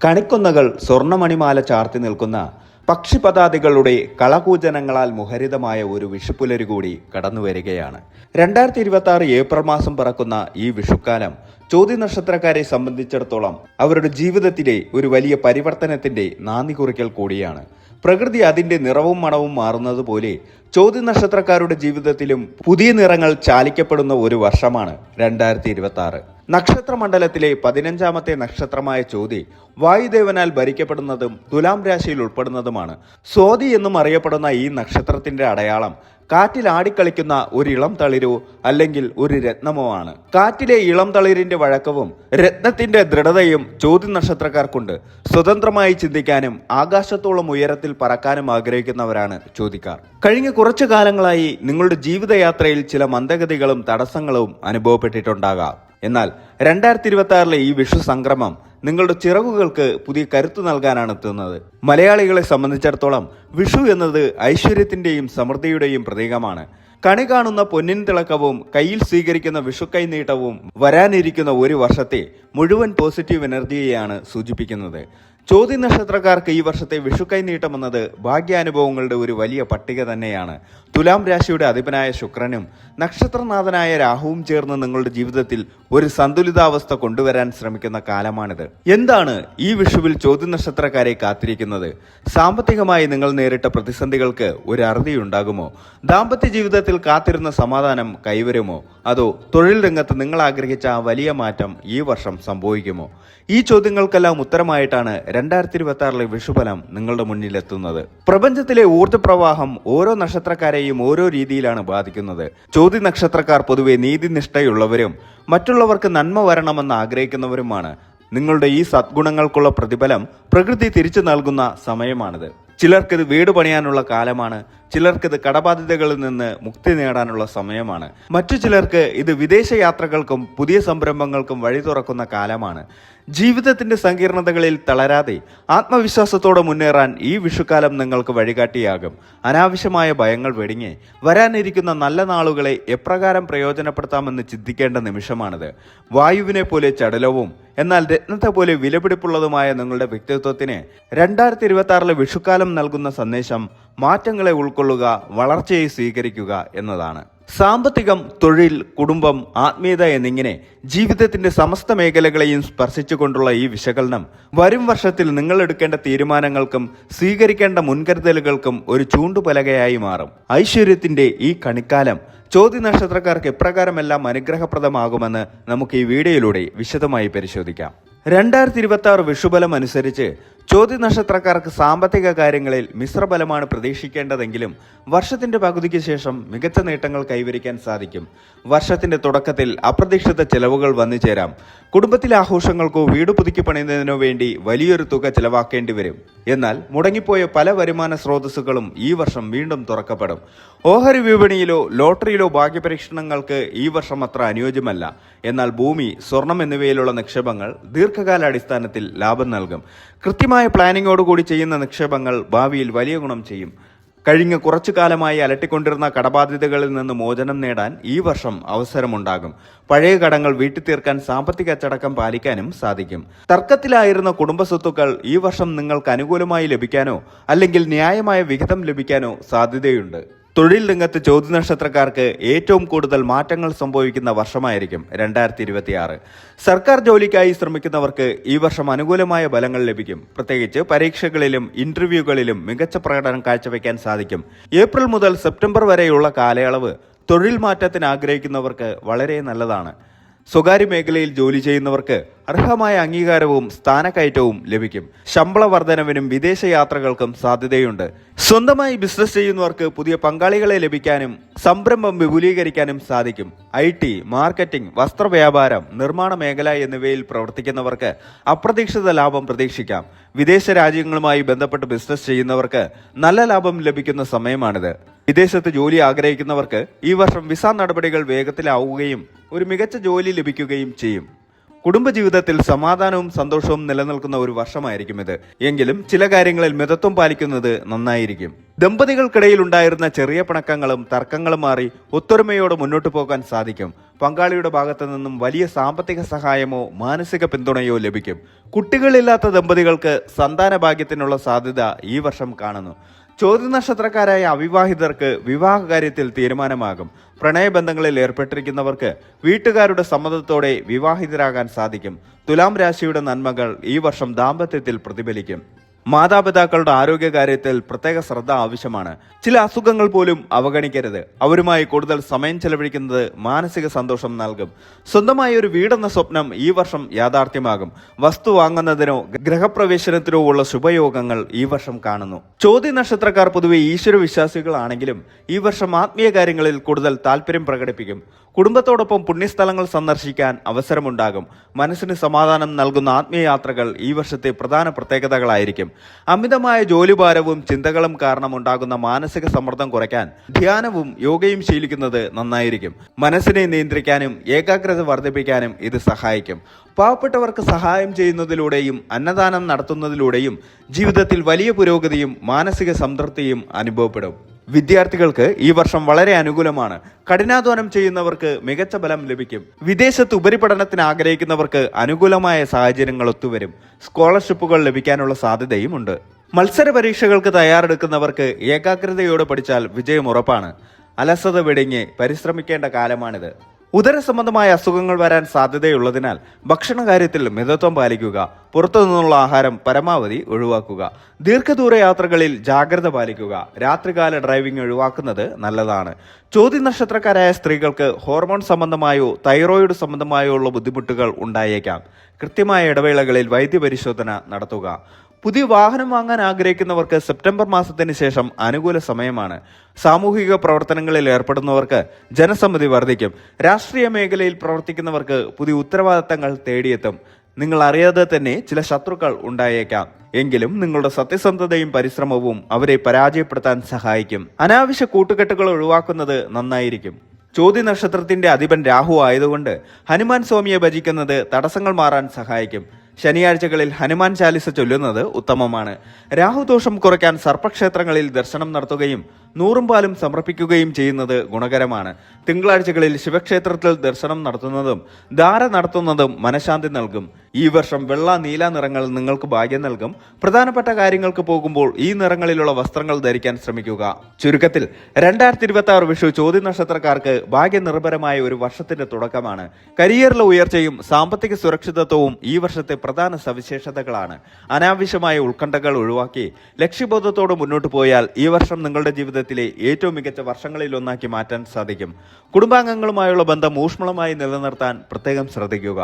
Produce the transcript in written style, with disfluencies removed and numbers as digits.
കണിക്കൊന്നകൾ സ്വർണ്ണമണിമാല ചാർത്തി നിൽക്കുന്ന പക്ഷിപതാതികളുടെ കളകൂജനങ്ങളാൽ മുഖരിതമായ ഒരു വിഷുപ്പുലരി കൂടി കടന്നുവരികയാണ്. 2026 ഏപ്രിൽ മാസം പിറക്കുന്ന ഈ വിഷുക്കാലം ചോതി നക്ഷത്രക്കാരെ സംബന്ധിച്ചിടത്തോളം അവരുടെ ജീവിതത്തിലെ ഒരു വലിയ പരിവർത്തനത്തിന്റെ നാന്ദി കുറിക്കൽ കൂടിയാണ്. പ്രകൃതി അതിന്റെ നിറവും മണവും മാറുന്നത് പോലെ ചോതി നക്ഷത്രക്കാരുടെ ജീവിതത്തിലും പുതിയ നിറങ്ങൾ ചാലിക്കപ്പെടുന്ന ഒരു വർഷമാണ് 2026. നക്ഷത്രമണ്ഡലത്തിലെ 15ാമത്തെ നക്ഷത്രമായ ചോതി വായുദേവനാൽ ഭരിക്കപ്പെടുന്നതും തുലാം രാശിയിൽ ഉൾപ്പെടുന്നതുമാണ്. സ്വാതി എന്നും അറിയപ്പെടുന്ന ഈ നക്ഷത്രത്തിന്റെ അടയാളം കാറ്റിൽ ആടിക്കളിക്കുന്ന ഒരു ഇളം തളിരോ അല്ലെങ്കിൽ ഒരു രത്നമോ ആണ്. കാറ്റിലെ ഇളം തളിരിന്റെ വഴക്കവും രത്നത്തിന്റെ ദൃഢതയും ചോതി നക്ഷത്രക്കാർക്കുണ്ട്. സ്വതന്ത്രമായി ചിന്തിക്കാനും ആകാശത്തോളം ഉയരത്തിൽ പറക്കാനും ആഗ്രഹിക്കുന്നവരാണ് ചോതിക്കാർ. കഴിഞ്ഞ കുറച്ചു കാലങ്ങളായി നിങ്ങളുടെ ജീവിതയാത്രയിൽ ചില മന്ദഗതികളും തടസ്സങ്ങളും അനുഭവപ്പെട്ടിട്ടുണ്ടാകാം. എന്നാൽ 2026 ഈ വിഷു സംക്രമം നിങ്ങളുടെ ചിറകുകൾക്ക് പുതിയ കരുത്തു നൽകാനാണ് എത്തുന്നത്. മലയാളികളെ സംബന്ധിച്ചിടത്തോളം വിഷു എന്നത് ഐശ്വര്യത്തിന്റെയും സമൃദ്ധിയുടെയും പ്രതീകമാണ്. കണി കാണുന്ന പൊന്നിൻ തിളക്കവും കയ്യിൽ സ്വീകരിക്കുന്ന വിഷുക്കൈ നീട്ടവും വരാനിരിക്കുന്ന ഒരു വർഷത്തെ മുഴുവൻ പോസിറ്റീവ് എനർജിയെയാണ് സൂചിപ്പിക്കുന്നത്. ചോതി നക്ഷത്രക്കാർക്ക് ഈ വർഷത്തെ വിഷുക്കൈ നീട്ടമെന്നത് ഭാഗ്യാനുഭവങ്ങളുടെ ഒരു വലിയ പട്ടിക തന്നെയാണ്. തുലാം രാശിയുടെ അധിപനായ ശുക്രനും നക്ഷത്രനാഥനായ രാഹുവും ചേർന്ന് നിങ്ങളുടെ ജീവിതത്തിൽ ഒരു സന്തുലിതാവസ്ഥ കൊണ്ടുവരാൻ ശ്രമിക്കുന്ന കാലമാണിത്. എന്താണ് ഈ വിഷുവിൽ ചോതി നക്ഷത്രക്കാരെ കാത്തിരിക്കുന്നത്? സാമ്പത്തികമായി നിങ്ങൾ നേരിട്ട പ്രതിസന്ധികൾക്ക് ഒരു അറുതിയുണ്ടാകുമോ? ദാമ്പത്യ ജീവിതത്തിൽ കാത്തിരുന്ന സമാധാനം കൈവരുമോ? അതോ തൊഴിൽ രംഗത്ത് നിങ്ങൾ ആഗ്രഹിച്ച ആ വലിയ മാറ്റം ഈ വർഷം സംഭവിക്കുമോ? ഈ ചോദ്യങ്ങൾക്കെല്ലാം ഉത്തരമായിട്ടാണ് 2026 വിഷുഫലം നിങ്ങളുടെ മുന്നിലെത്തുന്നത്. പ്രപഞ്ചത്തിലെ ഊർജ്ജപ്രവാഹം ഓരോ നക്ഷത്രക്കാരെയും ഓരോ രീതിയിലാണ് ബാധിക്കുന്നത്. ചോതി നക്ഷത്രക്കാർ പൊതുവെ നീതിനിഷ്ഠയുള്ളവരും മറ്റുള്ളവർക്ക് നന്മ വരണമെന്ന് ആഗ്രഹിക്കുന്നവരുമാണ്. നിങ്ങളുടെ ഈ സദ്ഗുണങ്ങൾക്കുള്ള പ്രതിഫലം പ്രകൃതി തിരിച്ചു നൽകുന്ന സമയമാണിത്. ചിലർക്കിത് വീട് പണിയാനുള്ള കാലമാണ്. ചിലർക്കിത് കടബാധ്യതകളിൽ നിന്ന് മുക്തി നേടാനുള്ള സമയമാണ്. മറ്റു ചിലർക്ക് ഇത് വിദേശ യാത്രകൾക്കും പുതിയ സംരംഭങ്ങൾക്കും വഴി തുറക്കുന്ന കാലമാണ്. ജീവിതത്തിന്റെ സങ്കീർണതകളിൽ തളരാതെ ആത്മവിശ്വാസത്തോടെ മുന്നേറാൻ ഈ വിഷുക്കാലം നിങ്ങൾക്ക് വഴികാട്ടിയാകും. അനാവശ്യമായ ഭയങ്ങൾ വെടിഞ്ഞ് വരാനിരിക്കുന്ന നല്ല നാളുകളെ എപ്രകാരം പ്രയോജനപ്പെടുത്താമെന്ന് ചിന്തിക്കേണ്ട നിമിഷമാണിത്. വായുവിനെ പോലെ ചടുലവും എന്നാൽ രത്നത്തെ പോലെ വിലപിടിപ്പുള്ളതുമായ നിങ്ങളുടെ വ്യക്തിത്വത്തിന് 2026 വിഷുക്കാലം നൽകുന്ന സന്ദേശം മാറ്റങ്ങളെ ഉൾക്കൊള്ളുക, വളർച്ചയെ സ്വീകരിക്കുക എന്നതാണ്. സാമ്പത്തികം, തൊഴിൽ, കുടുംബം, ആത്മീയത എന്നിങ്ങനെ ജീവിതത്തിന്റെ സമസ്ത മേഖലകളെയും സ്പർശിച്ചുകൊണ്ടുള്ള ഈ വിശകലനം വരും വർഷത്തിൽ നിങ്ങൾ എടുക്കേണ്ട തീരുമാനങ്ങൾക്കും സ്വീകരിക്കേണ്ട മുൻകരുതലുകൾക്കും ഒരു ചൂണ്ടുപലകയായി മാറും. ഐശ്വര്യത്തിന്റെ ഈ കണിക്കാലം ചോതി നക്ഷത്രക്കാർക്ക് എപ്രകാരമെല്ലാം അനുഗ്രഹപ്രദമാകുമെന്ന് നമുക്ക് ഈ വീഡിയോയിലൂടെ വിശദമായി പരിശോധിക്കാം. 2026 വിഷുബലം അനുസരിച്ച് ചോതി നക്ഷത്രക്കാർക്ക് സാമ്പത്തിക കാര്യങ്ങളിൽ മിശ്രബലമാണ് പ്രതീക്ഷിക്കേണ്ടതെങ്കിലും വർഷത്തിന്റെ പകുതിക്ക് ശേഷം മികച്ച നേട്ടങ്ങൾ കൈവരിക്കാൻ സാധിക്കും. വർഷത്തിന്റെ തുടക്കത്തിൽ അപ്രതീക്ഷിത ചെലവുകൾ വന്നു ചേരാം. കുടുംബത്തിലെ ആഘോഷങ്ങൾക്കോ വീട് പുതുക്കി പണിയുന്നതിനോ വേണ്ടി വലിയൊരു തുക ചെലവാക്കേണ്ടി വരും. എന്നാൽ മുടങ്ങിപ്പോയ പല വരുമാന സ്രോതസ്സുകളും ഈ വർഷം വീണ്ടും തുറക്കപ്പെടും. ഓഹരി വിപണിയിലോ ലോട്ടറിയിലോ ഭാഗ്യപരീക്ഷണങ്ങൾക്ക് ഈ വർഷം അത്ര അനുയോജ്യമല്ല. എന്നാൽ ഭൂമി, സ്വർണം എന്നിവയിലുള്ള നിക്ഷേപങ്ങൾ ദീർഘകാലാടിസ്ഥാനത്തിൽ ലാഭം നൽകും. കൃത്യമായ പ്ലാനിങ്ങോടുകൂടി ചെയ്യുന്ന നിക്ഷേപങ്ങൾ ഭാവിയിൽ വലിയ ഗുണം ചെയ്യും. കഴിഞ്ഞ കുറച്ചു കാലമായി അലട്ടിക്കൊണ്ടിരുന്ന കടബാധ്യതകളിൽ നിന്ന് മോചനം നേടാൻ ഈ വർഷം അവസരമുണ്ടാകും. പഴയ കടങ്ങൾ വീട്ടി തീർക്കാൻ സാമ്പത്തിക അച്ചടക്കം പാലിക്കാനും സാധിക്കും. തർക്കത്തിലായിരുന്ന കുടുംബ സ്വത്തുക്കൾ ഈ വർഷം നിങ്ങൾക്ക് അനുകൂലമായി ലഭിക്കാനോ അല്ലെങ്കിൽ ന്യായമായ വിഹിതം ലഭിക്കാനോ സാധ്യതയുണ്ട്. തൊഴിൽ രംഗത്ത് ചോതി നക്ഷത്രക്കാർക്ക് ഏറ്റവും കൂടുതൽ മാറ്റങ്ങൾ സംഭവിക്കുന്ന വർഷമായിരിക്കും 2026. സർക്കാർ ജോലിക്കായി ശ്രമിക്കുന്നവർക്ക് ഈ വർഷം അനുകൂലമായ ഫലങ്ങൾ ലഭിക്കും. പ്രത്യേകിച്ച് പരീക്ഷകളിലും ഇന്റർവ്യൂകളിലും മികച്ച പ്രകടനം കാഴ്ചവെക്കാൻ സാധിക്കും. ഏപ്രിൽ മുതൽ സെപ്റ്റംബർ വരെയുള്ള കാലയളവ് തൊഴിൽ മാറ്റത്തിന് ആഗ്രഹിക്കുന്നവർക്ക് വളരെ നല്ലതാണ്. സ്വകാര്യ മേഖലയിൽ ജോലി ചെയ്യുന്നവർക്ക് അർഹമായ അംഗീകാരവും സ്ഥാനക്കയറ്റവും ലഭിക്കും. ശമ്പള വർധനവിനും വിദേശ യാത്രകൾക്കും സാധ്യതയുണ്ട്. സ്വന്തമായി ബിസിനസ് ചെയ്യുന്നവർക്ക് പുതിയ പങ്കാളികളെ ലഭിക്കാനും സംരംഭം വിപുലീകരിക്കാനും സാധിക്കും. IT, മാർക്കറ്റിംഗ്, വസ്ത്രവ്യാപാരം, നിർമ്മാണ മേഖല എന്നിവയിൽ പ്രവർത്തിക്കുന്നവർക്ക് അപ്രതീക്ഷിത ലാഭം പ്രതീക്ഷിക്കാം. വിദേശ രാജ്യങ്ങളുമായി ബന്ധപ്പെട്ട് ബിസിനസ് ചെയ്യുന്നവർക്ക് നല്ല ലാഭം ലഭിക്കുന്ന സമയമാണിത്. വിദേശത്ത് ജോലി ആഗ്രഹിക്കുന്നവർക്ക് ഈ വർഷം വിസ നടപടികൾ വേഗത്തിലാവുകയും ഒരു മികച്ച ജോലി ലഭിക്കുകയും ചെയ്യും. കുടുംബജീവിതത്തിൽ സമാധാനവും സന്തോഷവും നിലനിൽക്കുന്ന ഒരു വർഷമായിരിക്കും ഇത്. എങ്കിലും ചില കാര്യങ്ങളിൽ മിതത്വം പാലിക്കുന്നത് നന്നായിരിക്കും. ദമ്പതികൾക്കിടയിൽ ഉണ്ടായിരുന്ന ചെറിയ പിണക്കങ്ങളും തർക്കങ്ങളും മാറി ഒത്തൊരുമയോടെ മുന്നോട്ടു പോകാൻ സാധിക്കും. പങ്കാളിയുടെ ഭാഗത്തു നിന്നും വലിയ സാമ്പത്തിക സഹായമോ മാനസിക പിന്തുണയോ ലഭിക്കും. കുട്ടികളില്ലാത്ത ദമ്പതികൾക്ക് സന്താന ഭാഗ്യത്തിനുള്ള സാധ്യത ഈ വർഷം കാണുന്നു. ചോതി നക്ഷത്രക്കാരായ അവിവാഹിതർക്ക് വിവാഹ കാര്യത്തിൽ തീരുമാനമാകും. പ്രണയബന്ധങ്ങളിൽ ഏർപ്പെട്ടിരിക്കുന്നവർക്ക് വീട്ടുകാരുടെ സമ്മതത്തോടെ വിവാഹിതരാകാൻ സാധിക്കും. തുലാം രാശിയുടെ നന്മകൾ ഈ വർഷം ദാമ്പത്യത്തിൽ പ്രതിഫലിക്കും. മാതാപിതാക്കളുടെ ആരോഗ്യകാര്യത്തിൽ പ്രത്യേക ശ്രദ്ധ ആവശ്യമാണ്. ചില അസുഖങ്ങൾ പോലും അവഗണിക്കരുത്. അവരുമായി കൂടുതൽ സമയം ചെലവഴിക്കുന്നത് മാനസിക സന്തോഷം നൽകും. സ്വന്തമായ ഒരു വീടെന്ന സ്വപ്നം ഈ വർഷം യാഥാർത്ഥ്യമാകും. വസ്തു വാങ്ങുന്നതിനോ ഗൃഹപ്രവേശനത്തിനോ ഉള്ള ശുഭയോഗങ്ങൾ ഈ വർഷം കാണുന്നു. ചോതി നക്ഷത്രക്കാർ പൊതുവെ ഈശ്വര വിശ്വാസികളാണെങ്കിലും ഈ വർഷം ആത്മീയ കാര്യങ്ങളിൽ കൂടുതൽ താല്പര്യം പ്രകടിപ്പിക്കും. കുടുംബത്തോടൊപ്പം പുണ്യസ്ഥലങ്ങൾ സന്ദർശിക്കാൻ അവസരമുണ്ടാകും. മനസ്സിന് സമാധാനം നൽകുന്ന ആത്മീയ യാത്രകൾ ഈ വർഷത്തെ പ്രധാന പ്രത്യേകതകളായിരിക്കും. അമിതമായ ജോലിഭാരവും ചിന്തകളും കാരണമുണ്ടാകുന്ന മാനസിക സമ്മർദ്ദം കുറയ്ക്കാൻ ധ്യാനവും യോഗയും ശീലിക്കുന്നത് നന്നായിരിക്കും. മനസ്സിനെ നിയന്ത്രിക്കാനും ഏകാഗ്രത വർദ്ധിപ്പിക്കാനും ഇത് സഹായിക്കും. പാവപ്പെട്ടവർക്ക് സഹായം ചെയ്യുന്നതിലൂടെയും അന്നദാനം നടത്തുന്നതിലൂടെയും ജീവിതത്തിൽ വലിയ പുരോഗതിയും മാനസിക സംതൃപ്തിയും അനുഭവപ്പെടും. വിദ്യാർത്ഥികൾക്ക് ഈ വർഷം വളരെ അനുകൂലമാണ്. കഠിനാധ്വാനം ചെയ്യുന്നവർക്ക് മികച്ച ഫലം ലഭിക്കും. വിദേശത്ത് ഉപരിപഠനത്തിന് ആഗ്രഹിക്കുന്നവർക്ക് അനുകൂലമായ സാഹചര്യങ്ങൾ ഒത്തുവരും. സ്കോളർഷിപ്പുകൾ ലഭിക്കാനുള്ള സാധ്യതയും ഉണ്ട്. മത്സര പരീക്ഷകൾക്ക് തയ്യാറെടുക്കുന്നവർക്ക് ഏകാഗ്രതയോടെ പഠിച്ചാൽ വിജയം ഉറപ്പാണ്. അലസത വെടിഞ്ഞ് പരിശ്രമിക്കേണ്ട കാലമാണിത്. ഉദര സംബന്ധമായ അസുഖങ്ങൾ വരാൻ സാധ്യതയുള്ളതിനാൽ ഭക്ഷണ കാര്യത്തിൽ മിതത്വം പാലിക്കുക. പുറത്തുനിന്നുള്ള ആഹാരം പരമാവധി ഒഴിവാക്കുക. ദീർഘദൂര യാത്രകളിൽ ജാഗ്രത പാലിക്കുക. രാത്രികാല ഡ്രൈവിംഗ് ഒഴിവാക്കുന്നത് നല്ലതാണ്. ചോതി നക്ഷത്രക്കാരായ സ്ത്രീകൾക്ക് ഹോർമോൺ സംബന്ധമായോ തൈറോയിഡ് സംബന്ധമായോ ഉള്ള ബുദ്ധിമുട്ടുകൾ ഉണ്ടായേക്കാം. കൃത്യമായ ഇടവേളകളിൽ വൈദ്യപരിശോധന നടത്തുക. പുതിയ വാഹനം വാങ്ങാൻ ആഗ്രഹിക്കുന്നവർക്ക് സെപ്റ്റംബർ മാസത്തിന് ശേഷം അനുകൂല സമയമാണ്. സാമൂഹിക പ്രവർത്തനങ്ങളിൽ ഏർപ്പെടുന്നവർക്ക് ജനസമ്മതി വർദ്ധിക്കും. രാഷ്ട്രീയ മേഖലയിൽ പ്രവർത്തിക്കുന്നവർക്ക് പുതിയ ഉത്തരവാദിത്തങ്ങൾ തേടിയെത്തും. നിങ്ങൾ അറിയാതെ തന്നെ ചില ശത്രുക്കൾ ഉണ്ടായേക്കാം. എങ്കിലും നിങ്ങളുടെ സത്യസന്ധതയും പരിശ്രമവും അവരെ പരാജയപ്പെടുത്താൻ സഹായിക്കും. അനാവശ്യ കൂട്ടുകെട്ടുകൾ ഒഴിവാക്കുന്നത് നന്നായിരിക്കും. ചോതി നക്ഷത്രത്തിന്റെ അധിപൻ രാഹു ആയതുകൊണ്ട് ഹനുമാൻ സ്വാമിയെ ഭജിക്കുന്നത് തടസ്സങ്ങൾ മാറാൻ സഹായിക്കും. ശനിയാഴ്ചകളിൽ ഹനുമാൻ ചാലിസ ചൊല്ലുന്നത് ഉത്തമമാണ്. രാഹുദോഷം കുറയ്ക്കാൻ സർപ്പക്ഷേത്രങ്ങളിൽ ദർശനം നടത്തുകയും 100 പാലും സമർപ്പിക്കുകയും ചെയ്യുന്നത് ഗുണകരമാണ്. തിങ്കളാഴ്ചകളിൽ ശിവക്ഷേത്രത്തിൽ ദർശനം നടത്തുന്നതും ധാര നടത്തുന്നതും മനഃശാന്തി നൽകും. ഈ വർഷം വെള്ള നീല നിറങ്ങൾ നിങ്ങൾക്ക് ഭാഗ്യം നൽകും. പ്രധാനപ്പെട്ട കാര്യങ്ങൾക്ക് പോകുമ്പോൾ ഈ നിറങ്ങളിലുള്ള വസ്ത്രങ്ങൾ ധരിക്കാൻ ശ്രമിക്കുക. ചുരുക്കത്തിൽ 2026 വിഷു ചോതി നക്ഷത്രക്കാർക്ക് ഭാഗ്യനിർഭരമായ ഒരു വർഷത്തിന്റെ തുടക്കമാണ്. കരിയറിലെ ഉയർച്ചയും സാമ്പത്തിക സുരക്ഷിതത്വവും ഈ വർഷത്തെ പ്രധാന സവിശേഷതകളാണ്. അനാവശ്യമായ ഉത്കണ്ഠകൾ ഒഴിവാക്കി ലക്ഷ്യബോധത്തോടെ മുന്നോട്ട് പോയാൽ ഈ വർഷം നിങ്ങളുടെ ജീവിതത്തിലെ ഏറ്റവും മികച്ച വർഷങ്ങളിലൊന്നാക്കി മാറ്റാൻ സാധിക്കും. കുടുംബാംഗങ്ങളുമായുള്ള ബന്ധം ഊഷ്മളമായി നിലനിർത്താൻ പ്രത്യേകം ശ്രദ്ധിക്കുക.